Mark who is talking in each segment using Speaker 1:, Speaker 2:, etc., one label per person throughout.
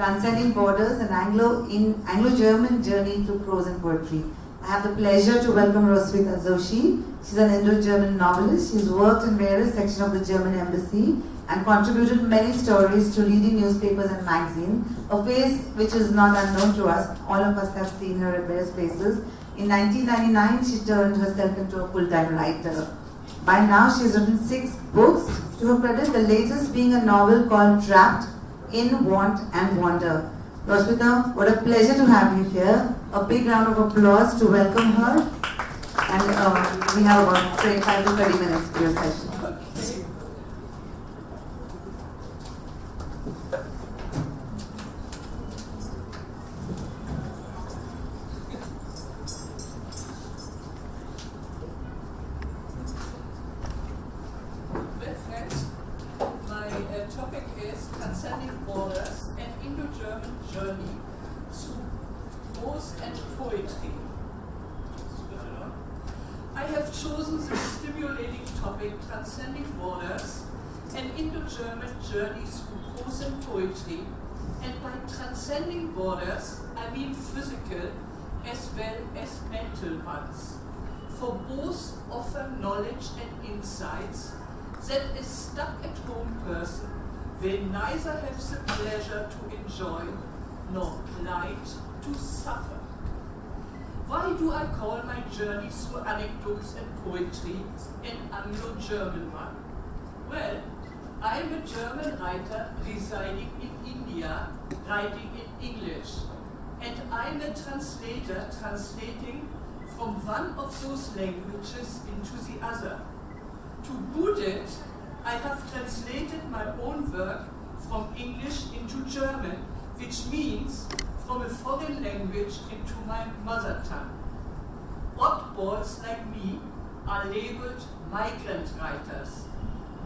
Speaker 1: Transcending Borders, an Anglo-German journey through prose and poetry. I have the pleasure to welcome Roswitha Joshi. She's an Anglo-German novelist. She's worked in various sections of the German embassy and contributed many stories to leading newspapers and magazines, a face which is not unknown to us. All of us have seen her at various places. In 1999, she turned herself into a full-time writer. By now, she has written 6 books. To her credit, the latest being a novel called Trapped in Want and Wonder. Roswitha, what a pleasure to have you here. A big round of applause to welcome her. And we have about 25 to 30 minutes for your session.
Speaker 2: Topic is Transcending Borders, an Anglo-German journey through prose and poetry. I have chosen the stimulating topic Transcending Borders, an Anglo-German journey through prose and poetry, and by transcending borders I mean physical as well as mental ones, for both offer knowledge and insights that a stuck-at-home person will neither have the pleasure to enjoy nor plight to suffer. Why do I call my journey through anecdotes and poetry an Anglo-German one? Well, I am a German writer residing in India, writing in English, and I am a translator translating from one of those languages into the other. To boot it, I have translated my own work from English into German, which means from a foreign language into my mother tongue. Oddballs like me are labeled migrant writers.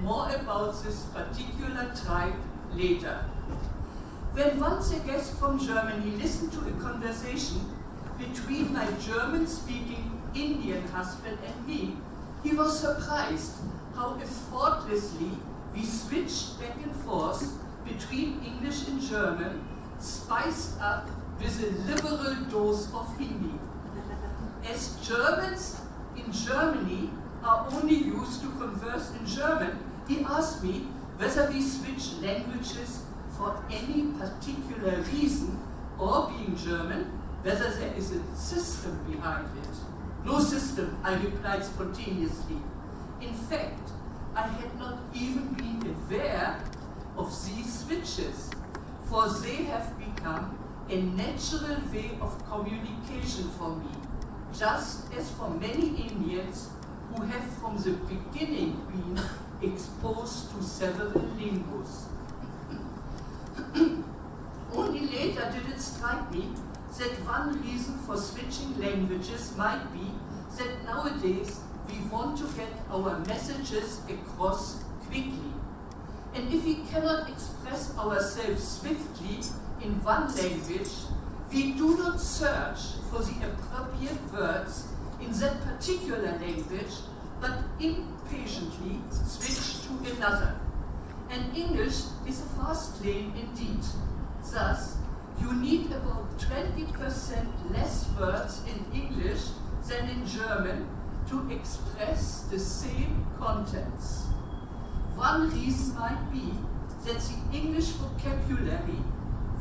Speaker 2: More about this particular tribe later. When once a guest from Germany listened to a conversation between my German-speaking Indian husband and me, he was surprised how effortlessly we switched back and forth between English and German, spiced up with a liberal dose of Hindi. As Germans in Germany are only used to converse in German, he asked me whether we switch languages for any particular reason, or being German, whether there is a system behind it. No system, I replied spontaneously. In fact, I had not even been aware of these switches, for they have become a natural way of communication for me, just as for many Indians who have from the beginning been exposed to several lingues. Only later did it strike me that one reason for switching languages might be that nowadays we want to get our messages across quickly. And if we cannot express ourselves swiftly in one language, we do not search for the appropriate words in that particular language, but impatiently switch to another. And English is a fast lane indeed. Thus, you need about 20% less words in English than in German to express the same contents. One reason might be that the English vocabulary,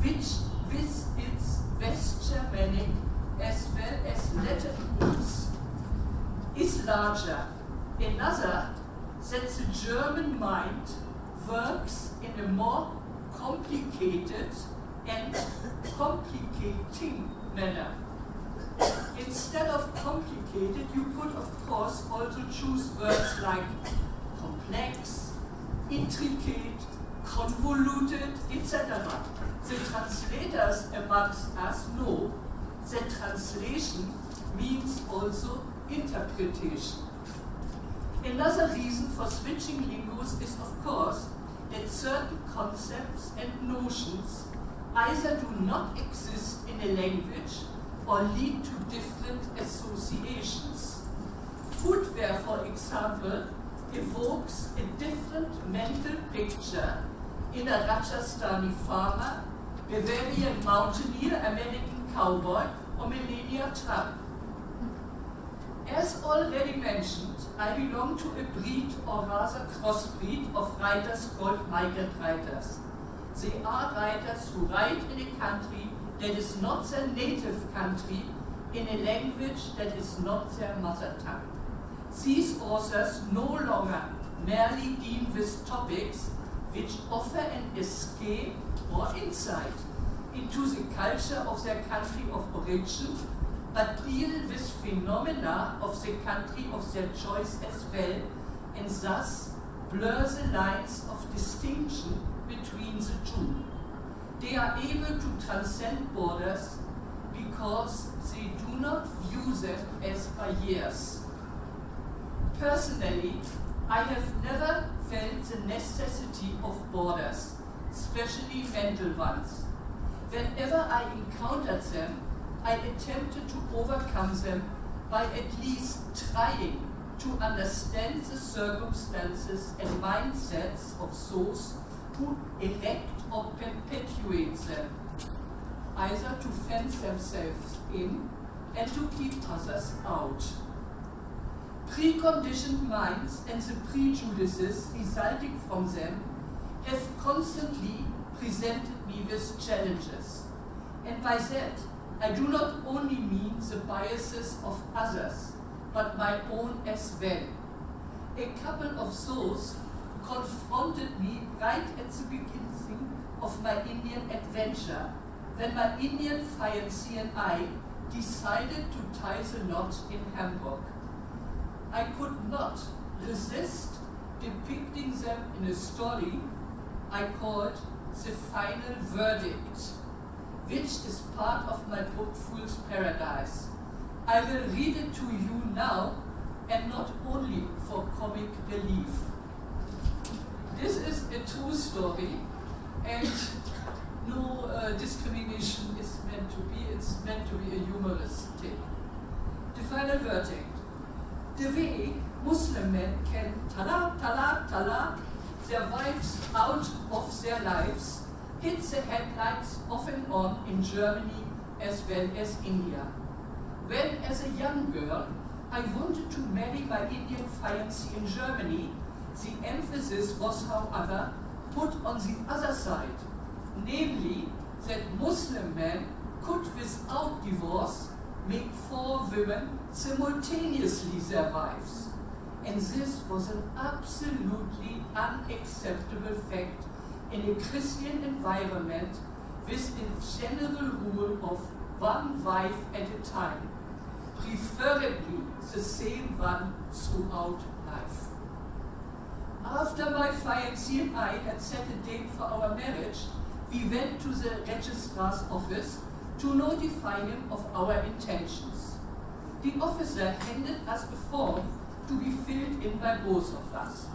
Speaker 2: which with its West Germanic as well as Latin roots, is larger. Another, that the German mind works in a more complicated and complicating manner. Instead of complicated, you could of course also choose words like complex, intricate, convoluted, etc. The translators amongst us know that translation means also interpretation. Another reason for switching lingues is of course that certain concepts and notions either do not exist in a language or lead to different associations. Footwear, for example, evokes a different mental picture in a Rajasthani farmer Bavarian mountaineer, American cowboy, or millennial Trump. As already mentioned, I belong to a breed, or rather crossbreed, of writers called migrant writers. They are writers who write in a country that is not their native country, in a language that is not their mother tongue. These authors no longer merely deal with topics which offer an escape or insight into the culture of their country of origin, but deal with phenomena of the country of their choice as well, and thus blur the lines of distinction between the two. They are able to transcend borders because they do not view them as barriers. Personally, I have never felt the necessity of borders, especially mental ones. Whenever I encountered them, I attempted to overcome them by at least trying to understand the circumstances and mindsets of those who erect or perpetuate them, either to fence themselves in and to keep others out. Preconditioned minds and the prejudices resulting from them have constantly presented me with challenges. And by that, I do not only mean the biases of others, but my own as well. A couple of those confronted me right at the beginning of my Indian adventure, when my Indian fiancé and I decided to tie the knot in Hamburg. I could not resist depicting them in a story I called The Final Verdict, which is part of my book Fool's Paradise. I will read it to you now, and not only for comic relief. This is a true story, and no discrimination is meant to be. It's meant to be a humorous take. The Final Verdict. The way Muslim men can talaq their wives out of their lives hits the headlines off and on in Germany as well as India. When, as a young girl, I wanted to marry my Indian fiancé in Germany, the emphasis was, however, put on the other side, namely that Muslim men could, without divorce, make 4 women simultaneously their wives. And this was an absolutely unacceptable fact in a Christian environment with a general rule of 1 wife at a time, preferably the same one throughout life. After my fiancé and I had set a date for our marriage, we went to the registrar's office to notify him of our intentions. The officer handed us a form to be filled in by both of us.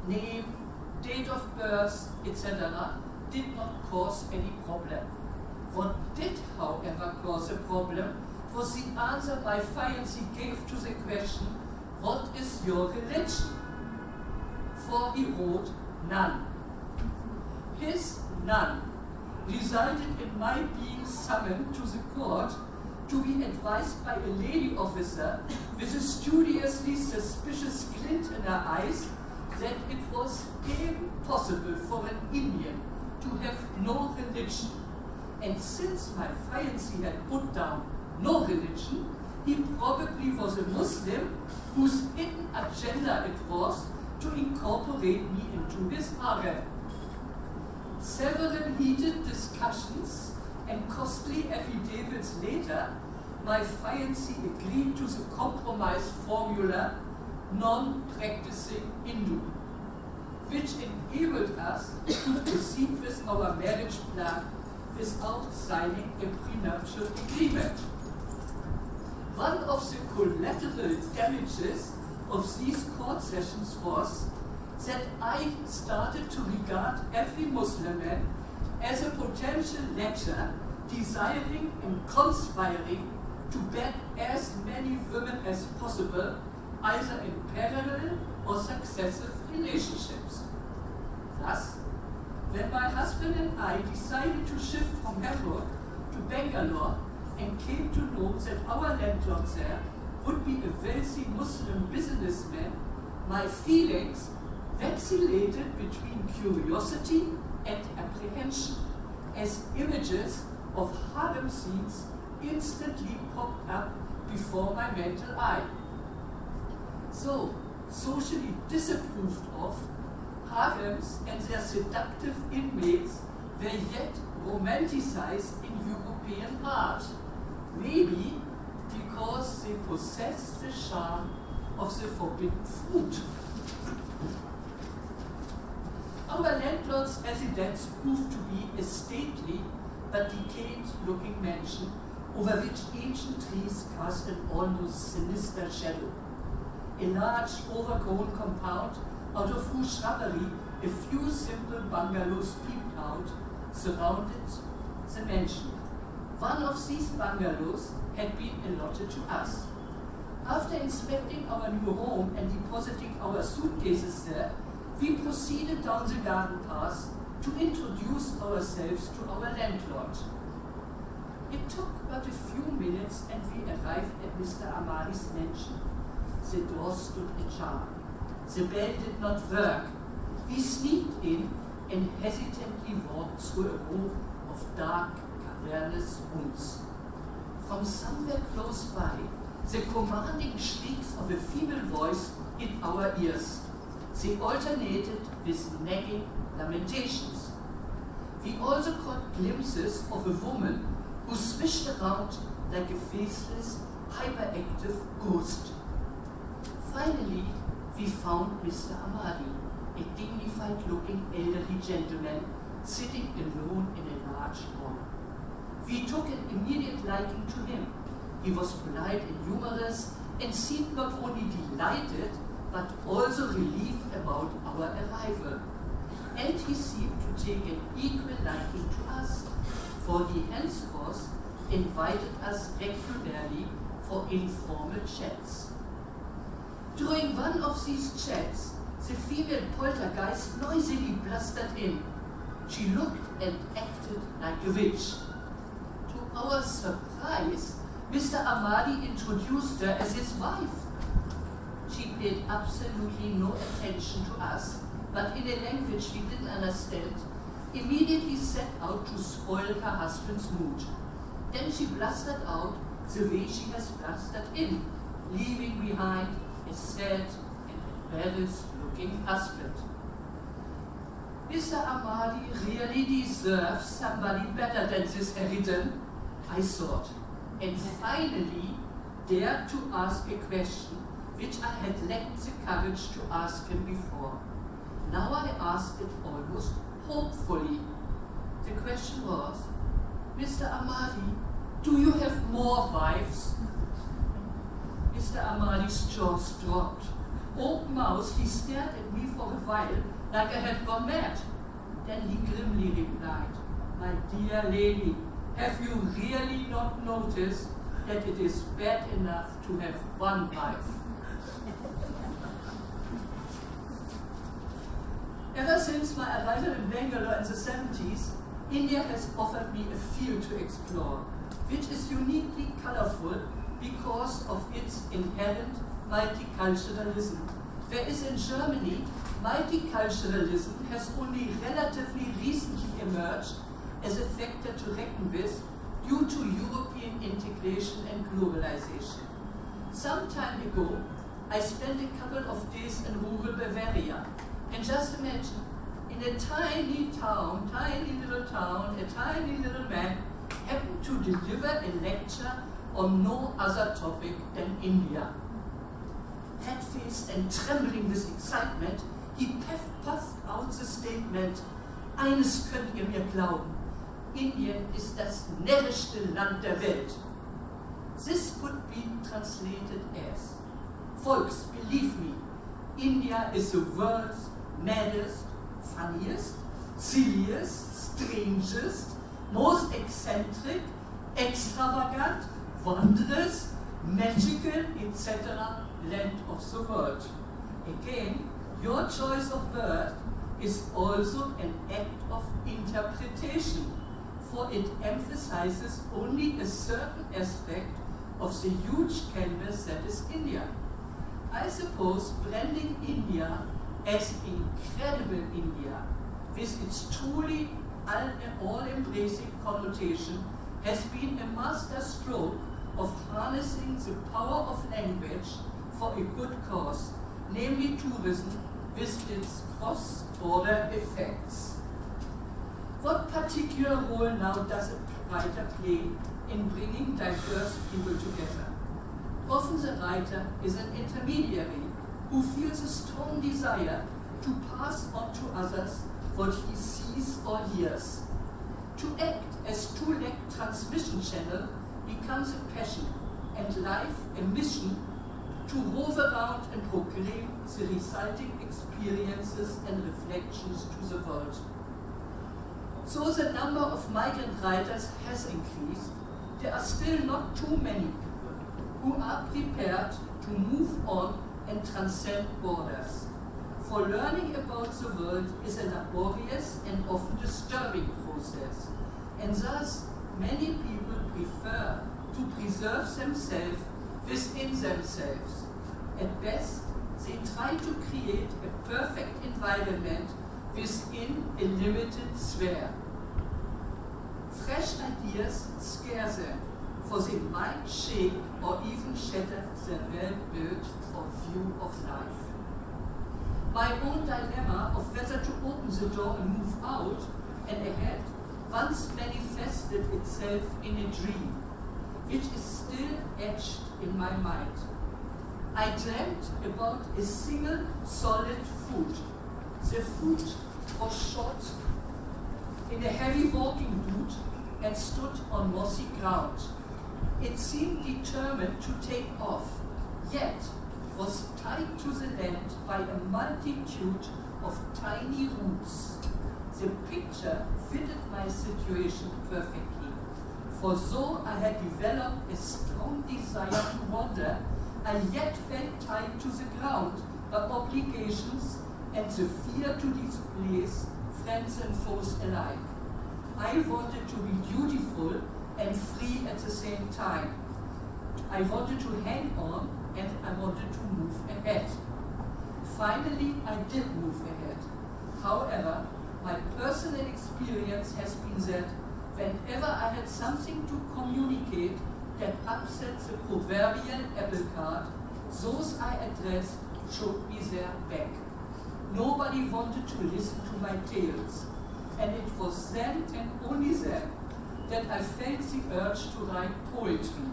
Speaker 2: Name, date of birth, etc. did not cause any problem. What did, however, cause a problem was the answer my fiancé gave to the question, "What is your religion?" For he wrote, "None." His none resulted in my being summoned to the court to be advised by a lady officer with a studiously suspicious glint in her eyes that it was impossible for an Indian to have no religion. And since my fiancé had put down no religion, he probably was a Muslim whose hidden agenda it was to incorporate me into his harem. Several heated discussions and costly affidavits later, my fiancé agreed to the compromise formula, non-practicing Hindu, which enabled us to proceed with our marriage plan without signing a prenuptial agreement. One of the collateral damages of these court sessions was that I started to regard every Muslim man as a potential lecturer desiring and conspiring to bed as many women as possible, either in parallel or successive relationships. Thus, when my husband and I decided to shift from Hamburg to Bangalore and came to know that our landlord there would be a wealthy Muslim businessman, my feelings vacillated between curiosity and apprehension as images of harem scenes instantly popped up before my mental eye. So, socially disapproved of, harems and their seductive inmates were yet romanticized in European art, maybe because they possess the charm of the forbidden fruit. Our landlord's residence proved to be a stately but decayed-looking mansion over which ancient trees cast an almost sinister shadow. A large, overgrown compound out of whose shrubbery a few simple bungalows peeped out surrounded the mansion. One of these bungalows had been allotted to us. After inspecting our new home and depositing our suitcases there, we proceeded down the garden path to introduce ourselves to our landlord. It took but a few minutes and we arrived at Mr. Amali's mansion. The door stood ajar. The bell did not work. We sneaked in and hesitantly walked through a row of dark, cavernous rooms. From somewhere close by, the commanding shrieks of a female voice hit our ears. They alternated with nagging lamentations. We also caught glimpses of a woman who swished around like a faceless, hyperactive ghost. Finally, we found Mr. Amadi, a dignified-looking elderly gentleman sitting alone in a large hall. We took an immediate liking to him. He was polite and humorous and seemed not only delighted but also relieved about our arrival. And he seemed to take an equal liking to us, for he henceforth invited us regularly for informal chats. During one of these chats, the female poltergeist noisily blustered in. She looked and acted like a witch. To our surprise, Mr. Amadi introduced her as his wife. She paid absolutely no attention to us, but in a language we didn't understand, immediately set out to spoil her husband's mood. Then she blustered out the way she has blustered in, leaving behind a sad and embarrassed-looking husband. Mr. Amadi really deserves somebody better than this Eridan, I thought, and finally dared to ask a question which I had lacked the courage to ask him before. Now I asked it almost hopefully. The question was, Mr. Amadi, do you have more wives? Mr. Amadi's jaws dropped. Open-mouthed, he stared at me for a while like I had gone mad. Then he grimly replied, "My dear lady, have you really not noticed that it is bad enough to have one wife?" Ever since my arrival in Bangalore in the 70s, India has offered me a field to explore, which is uniquely colorful because of its inherent multiculturalism. Whereas in Germany, multiculturalism has only relatively recently emerged as a factor to reckon with due to European integration and globalization. Some time ago, I spent a couple of days in rural Bavaria. And just imagine, in a tiny little town, a tiny little man happened to deliver a lecture on no other topic than India. Red-faced and trembling with excitement, he puffed out the statement, "Eines könnt ihr mir glauben, Indien ist das närrischste Land der Welt." This could be translated as, "Folks, believe me, India is the world's maddest, funniest, silliest, strangest, most eccentric, extravagant, wondrous, magical, etc. land of the world." Again, your choice of word is also an act of interpretation, for it emphasizes only a certain aspect of the huge canvas that is India. I suppose branding India as incredible India, with its truly all-embracing connotation, has been a master stroke of harnessing the power of language for a good cause, namely tourism, with its cross-border effects. What particular role now does a writer play in bringing diverse people together? Often the writer is an intermediary who feels a strong desire to pass on to others what he sees or hears. To act as two-leg transmission channel becomes a passion, and life a mission to rove around and proclaim the resulting experiences and reflections to the world. So the number of migrant writers has increased. There are still not too many people who are prepared to move on and transcend borders. For learning about the world is a laborious and often disturbing process, and thus many people prefer to preserve themselves within themselves. At best, they try to create a perfect environment within a limited sphere. Fresh ideas scare them, for they might shake or even shatter their well-built or view of life. My own dilemma of whether to open the door and move out and ahead once manifested itself in a dream, which is still etched in my mind. I dreamt about a single solid foot. The foot was shot in a heavy walking boot and stood on mossy ground. It seemed determined to take off, yet was tied to the land by a multitude of tiny roots. The picture fitted my situation perfectly, for though I had developed a strong desire to wander, I yet felt tied to the ground by obligations and the fear to displace friends and foes alike. I wanted to be dutiful and free at the same time. I wanted to hang on and I wanted to move ahead. Finally, I did move ahead. However, my personal experience has been that whenever I had something to communicate that upset the proverbial apple cart, those I addressed showed me their back. Nobody wanted to listen to my tales, and it was then and only then that I felt the urge to write poetry.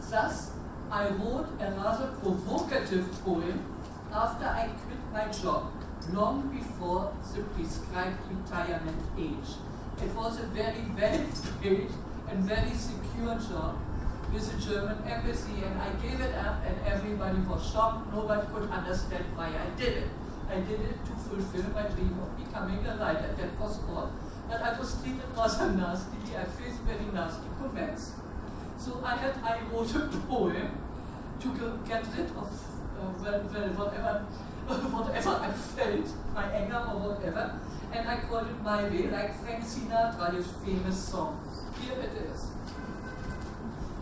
Speaker 2: Thus, I wrote a rather provocative poem after I quit my job, long before the prescribed retirement age. It was a very well-paid and very secure job with the German embassy, and I gave it up and everybody was shocked. Nobody could understand why I did it. I did it to fulfill my dream of becoming a writer, that was all. But I was treated rather nastily. I faced very nasty comments. So I wrote a poem to get rid of whatever I felt, my anger or whatever, and I called it My Way, like Frank Sinatra, his famous song. Here it is.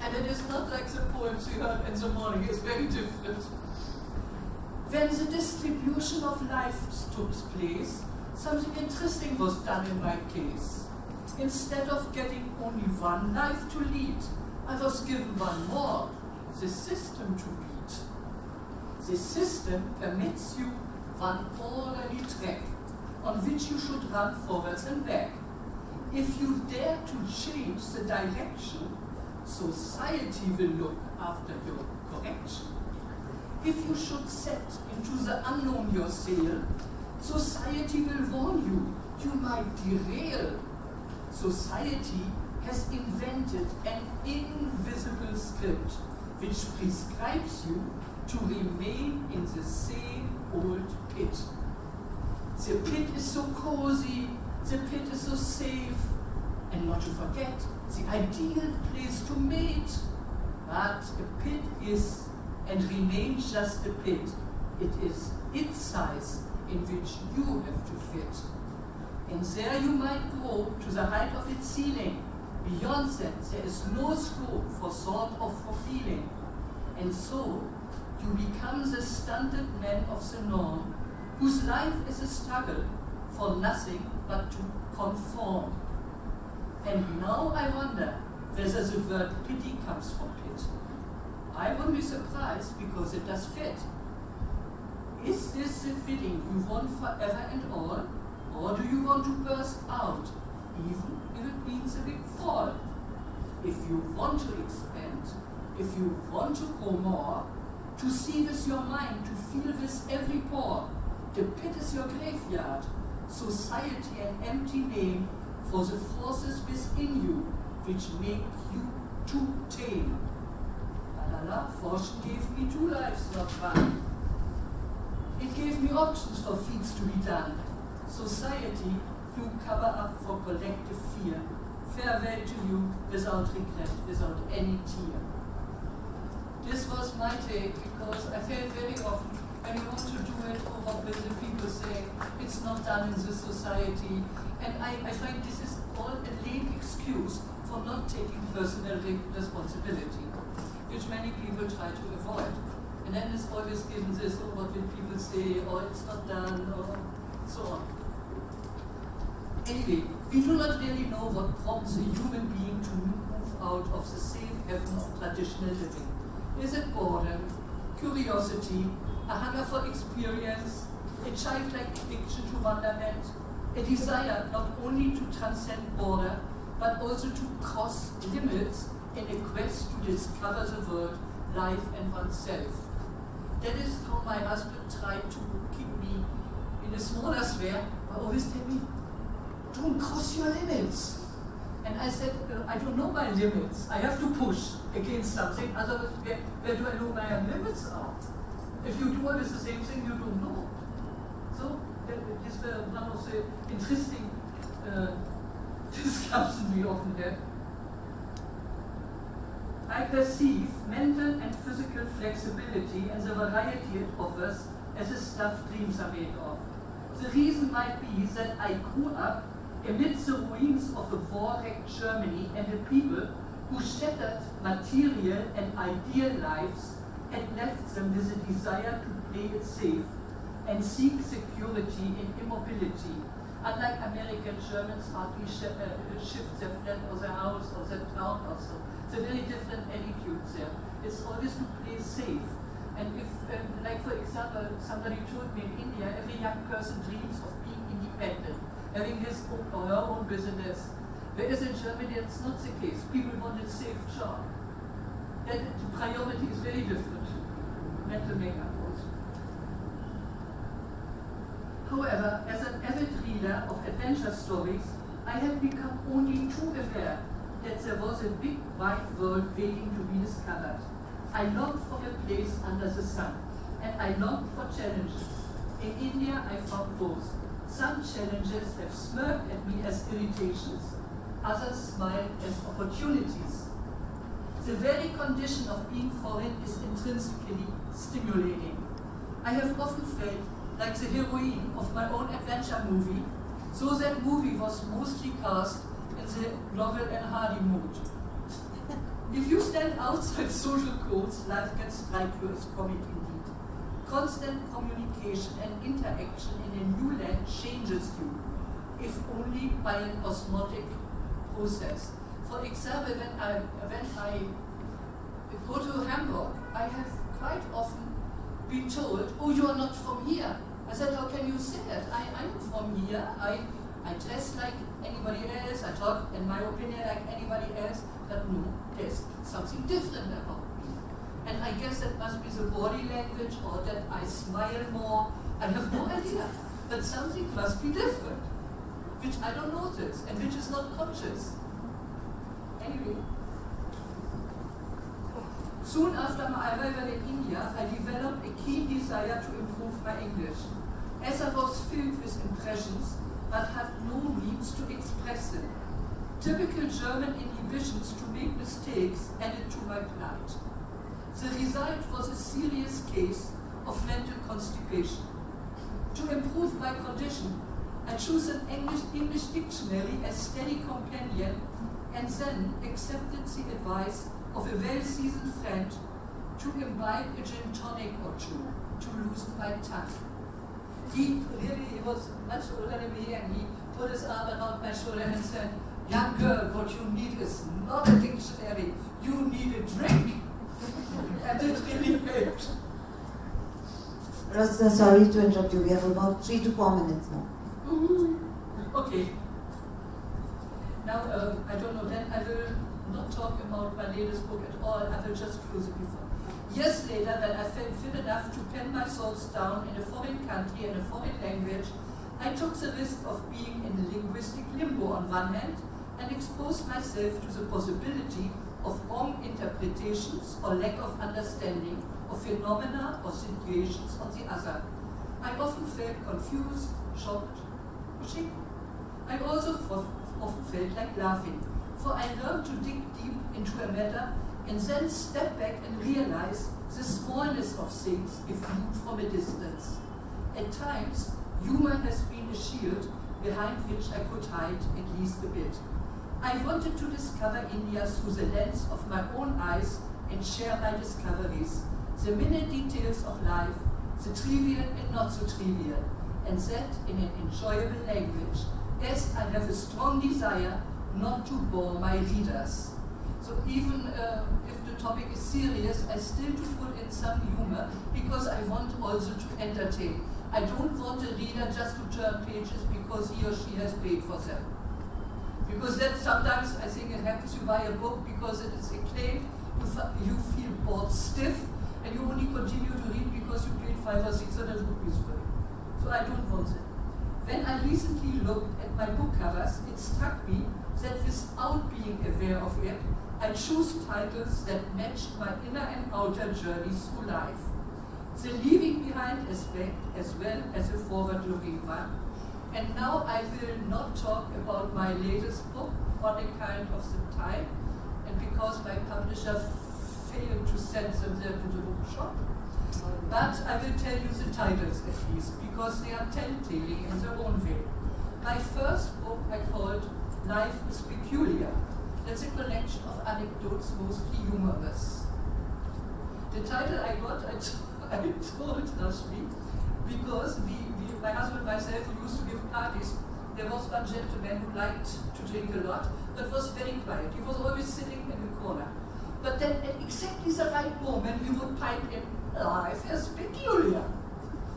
Speaker 2: And it is not like the poems you heard in the morning, it's very different. When the distribution of life took place, something interesting was done in my case. Instead of getting only one life to lead, I was given one more, the system to beat. The system permits you one orderly track on which you should run forwards and back. If you dare to change the direction, society will look after your correction. If you should set into the unknown your sail, society will warn you, you might derail. Society has invented an invisible script which prescribes you to remain in the same old pit. The pit is so cozy, the pit is so safe, and not to forget, the ideal place to mate. But a pit is and remains just a pit. It is its size in which you have to fit. And there you might grow to the height of its ceiling. Beyond that, there is no scope for thought or for feeling. And so, you become the stunted man of the norm, whose life is a struggle for nothing but to conform. And now I wonder whether the word pity comes from pit. I wouldn't be surprised because it does fit. Is this the fitting you want forever and all? Or do you want to burst out, even if it means a big fall? If you want to expand, if you want to grow more, to see with your mind, to feel with every pore, the pit is your graveyard, society an empty name for the forces within you, which make you too tame. La fortune gave me 2 lives, not 1. It gave me options for feats to be done. Society, you cover up for collective fear. Farewell to you, without regret, without any tear. This was my take, because I felt very often when you want to do it, or what will the people say, it's not done in this society. And I find this is all a lame excuse for not taking personal responsibility, which many people try to avoid. And then it's always given this, oh, what will people say, or it's not done, or so on. Anyway, we do not really know what prompts a human being to move out of the safe heaven of traditional living. Is it boredom, curiosity, a hunger for experience, a childlike addiction to wonderment, a desire not only to transcend border, but also to cross limits in a quest to discover the world, life, and oneself? That is how my husband tried to keep me in a smaller sphere, but always tell me, don't cross your limits. And I said, I don't know my limits. I have to push against something, otherwise where do I know my limits are? If you do always the same thing, you don't know. So this was one of the interesting discussions we often have. I perceive mental and physical flexibility and the variety it offers as the stuff dreams are made of. The reason might be that I grew up amidst the ruins of a war-wrecked Germany and a people who shattered material and ideal lives and left them with a desire to play it safe and seek security in immobility. Unlike American Germans hardly shift their flat or their house or their town or so. It's a very different attitude there. It's always to play safe. And if, like for example, somebody told me in India, every young person dreams of being independent, having his or her own business. Whereas in Germany, it's not the case. People want a safe job. Then the priority is very different. Mental makeup also. However, as an avid reader of adventure stories, I have become only too aware that there was a big wide world waiting to be discovered. I longed for a place under the sun, and I longed for challenges. In India, I found both. Some challenges have smirked at me as irritations, others smiled as opportunities. The very condition of being foreign is intrinsically stimulating. I have often felt like the heroine of my own adventure movie, so that movie was mostly cast in the Laurel and Hardy mood. If you stand outside social codes, life can strike you as comic indeed. Constant communication and interaction in a new land changes you, if only by an osmotic process. For example, when I go to Hamburg, I have quite often been told, oh, you are not from here. I said, how can you say that? I am from here. I dress like anybody else. I talk, in my opinion, like anybody else. But no, there's something different about me. And I guess that must be the body language, or that I smile more. I have no idea. But something must be different, which I don't notice, and which is not conscious. Anyway. Soon after my arrival in India, I developed a keen desire to improve my English, as I was filled with impressions but had no means to express them. Typical German inhibitions to make mistakes added to my plight. The result was a serious case of mental constipation. To improve my condition, I chose an English dictionary as steady companion, and then accepted the advice of a well-seasoned friend to imbibe a gin tonic or two to loosen my tongue. He was much older than me, and he put his arm around my shoulder and said, "Young girl, what you need is not a dictionary, you need a drink." And it really helped.
Speaker 1: Roswitha, sorry to interrupt you. We have about 3 to 4 minutes now.
Speaker 2: Okay. Now, I don't know, then I will not talk about my latest book at all. I will just close it before. Years later, when I felt fit enough to pen my thoughts down in a foreign country and a foreign language, I took the risk of being in linguistic limbo on one hand and exposed myself to the possibility of wrong interpretations or lack of understanding of phenomena or situations on the other. I often felt confused, shocked, or shaken. I also often felt like laughing, for I learned to dig deep into a matter and then step back and realize the smallness of things if viewed from a distance. At times, humor has been a shield behind which I could hide at least a bit. I wanted to discover India through the lens of my own eyes and share my discoveries, the minute details of life, the trivial and not so trivial, and that in an enjoyable language, as I have a strong desire not to bore my readers. So even if the topic is serious, I still to put in some humor because I want also to entertain. I don't want a reader just to turn pages because he or she has paid for them. Because that sometimes I think it happens, you buy a book because it is acclaimed, you feel bored stiff, and you only continue to read because you paid 500 or 600 rupees for it. So I don't want that. When I recently looked at my book covers, it struck me that without being aware of it, I chose titles that matched my inner and outer journey through life. The leaving behind aspect as well as a forward-looking one. And now I will not talk about my latest book on account of the time and because my publisher failed to send them there to the bookshop. But I will tell you the titles at least because they are telltale in their own way. My first book I called Life is Peculiar. That's a collection of anecdotes, mostly humorous. The title I got, I told last week, because my husband and myself, who used to give parties, there was one gentleman who liked to drink a lot, but was very quiet. He was always sitting in the corner. But then at exactly the right moment, he would pipe in, "Life is peculiar."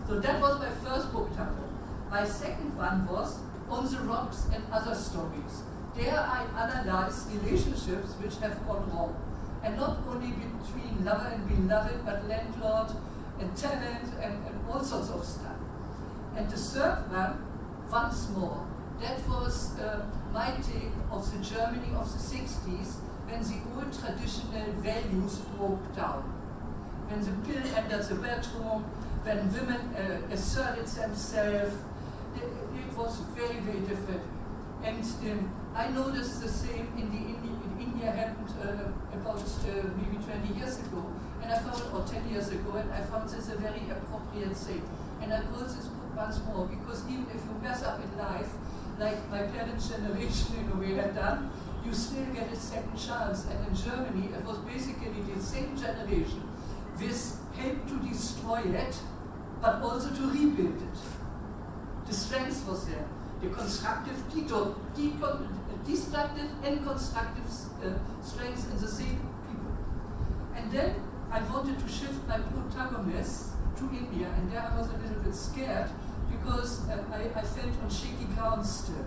Speaker 2: So that was my first book title. My second one was On the Rocks and Other Stories. There I analyze relationships which have gone wrong. And not only between lover and beloved, but landlord and tenant and all sorts of stuff. And the third one, once more, that was my take of the Germany of the 60s when the old traditional values broke down. When the pill entered the bedroom, when women asserted themselves, it was very, very different. And I noticed the same in India happened about maybe 20 years ago, and I found, or 10 years ago, and I found this a very appropriate thing. And I wrote this book once more, because even if you mess up in life, like my parents' generation in a way had done, you still get a second chance. And in Germany, it was basically the same generation with help to destroy it, but also to rebuild it. The strength was there. The constructive, destructive and constructive strengths in the same people. And then I wanted to shift my protagonist to India, and there I was a little bit scared because I felt on shaky ground still.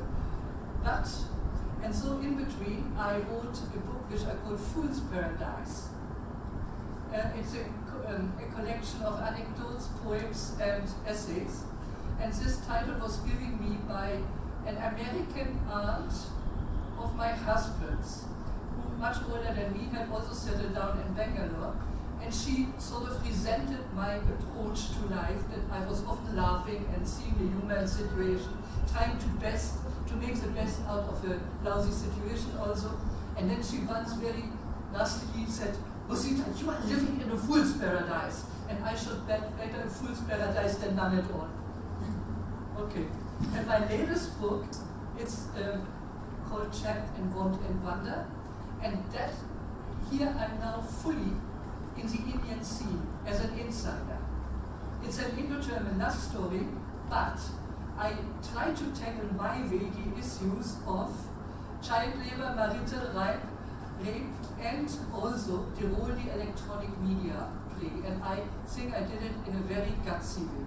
Speaker 2: And so in between, I wrote a book which I called Fool's Paradise. It's a collection of anecdotes, poems, and essays. And this title was given me by an American aunt of my husband's, who much older than me had also settled down in Bangalore. And she sort of resented my approach to life, that I was often laughing and seeing the humor in situation, trying to make the best out of a lousy situation also. And then she once very nastily said, "Roswitha, you are living in a fool's paradise, and I should bet better a fool's paradise than none at all." Okay. And my latest book, it's called Trapped and Want and Wonder. And that, here I'm now fully in the Indian scene as an insider. It's an Indo-German love story, but I try to tackle my way the issues of child labor, marital rape, and also the role the electronic media play. And I think I did it in a very gutsy way.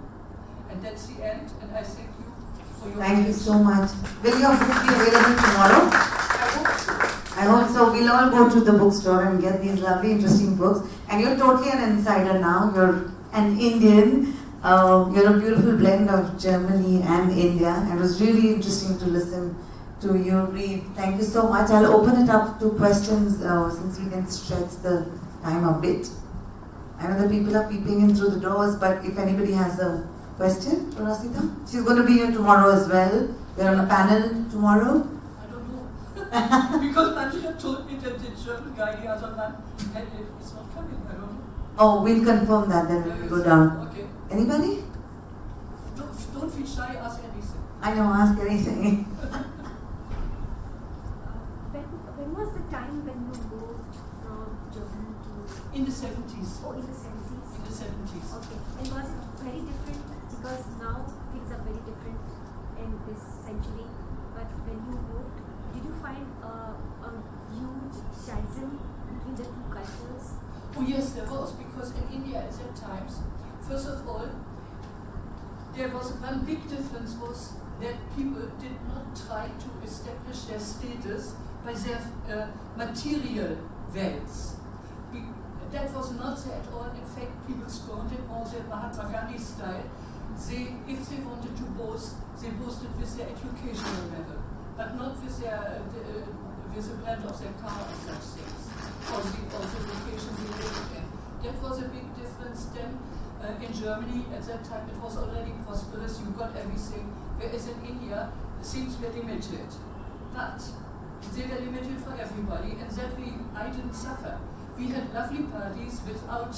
Speaker 2: And that's the end, and I thank you for your
Speaker 1: Thank you
Speaker 2: attention.
Speaker 1: so much. Will your book be available tomorrow?
Speaker 2: I hope so.
Speaker 1: I hope so. We'll all go to the bookstore and get these lovely, interesting books. And you're totally an insider now. You're an Indian. You're a beautiful blend of Germany and India. And it was really interesting to listen to you read. Thank you so much. I'll open it up to questions since we can stretch the time a bit. I know the people are peeping in through the doors, but if anybody has a question for Roswitha? She's going to be here tomorrow as well. We're on a panel tomorrow.
Speaker 2: I don't know. Because Manjula told me that the German guy, the other man, is not coming. I don't know.
Speaker 1: Oh, we'll confirm that then when we go down.
Speaker 2: Okay.
Speaker 1: Anybody?
Speaker 2: Don't be shy, ask anything.
Speaker 1: I know, ask anything.
Speaker 3: When was the time when you moved from Germany to...
Speaker 2: In the 70s.
Speaker 3: Oh, in the 70s?
Speaker 2: In the 70s.
Speaker 3: Okay. And was it very different? Because now things are very different in this century. But when you moved, did you find a huge chasm between the two cultures?
Speaker 2: Oh yes, there was, because in India at that time, first of all, there was one big difference was that people did not try to establish their status by their material wealth. That was not there at all. In fact, people scorned it more than Mahatma Gandhi style. If they wanted to boast, they boasted with their educational level, but not with the brand of their car and such things, or the location they lived in. That was a big difference then. In Germany at that time it was already prosperous, you got everything, whereas in India things were limited. But they were limited for everybody, and that way I didn't suffer. We had lovely parties without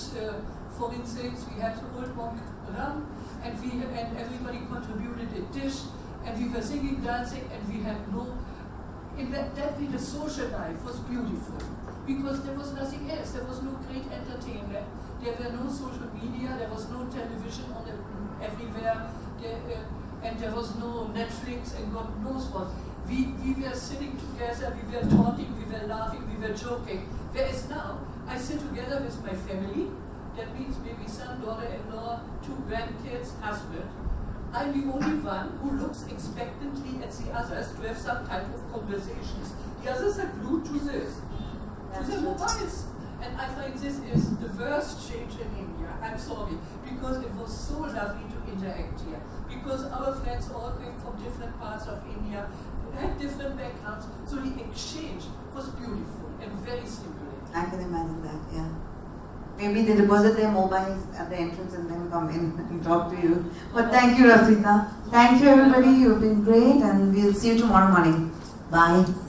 Speaker 2: foreign things. We had old monk rum, and everybody contributed a dish, and we were singing, dancing, and we had no. In that way, the social life was beautiful because there was nothing else. There was no great entertainment. There were no social media. There was no television everywhere, and there was no Netflix and God knows what. We were sitting together. We were talking. We were laughing. We were joking. Whereas now, I sit together with my family. That means maybe son, daughter-in-law, 2 grandkids, husband. I'm the only one who looks expectantly at the others to have some type of conversations. The others are glued to this, to their mobiles. And I find this is the worst change in India. I'm sorry, because it was so lovely to interact here. Because our friends all came from different parts of India, had different backgrounds, so the exchange was beautiful and very stimulating.
Speaker 1: I can imagine that, yeah. Maybe they deposit their mobiles at the entrance and then come in and talk to you. But thank you, Roswitha. Thank you, everybody. You've been great, and we'll see you tomorrow morning. Bye.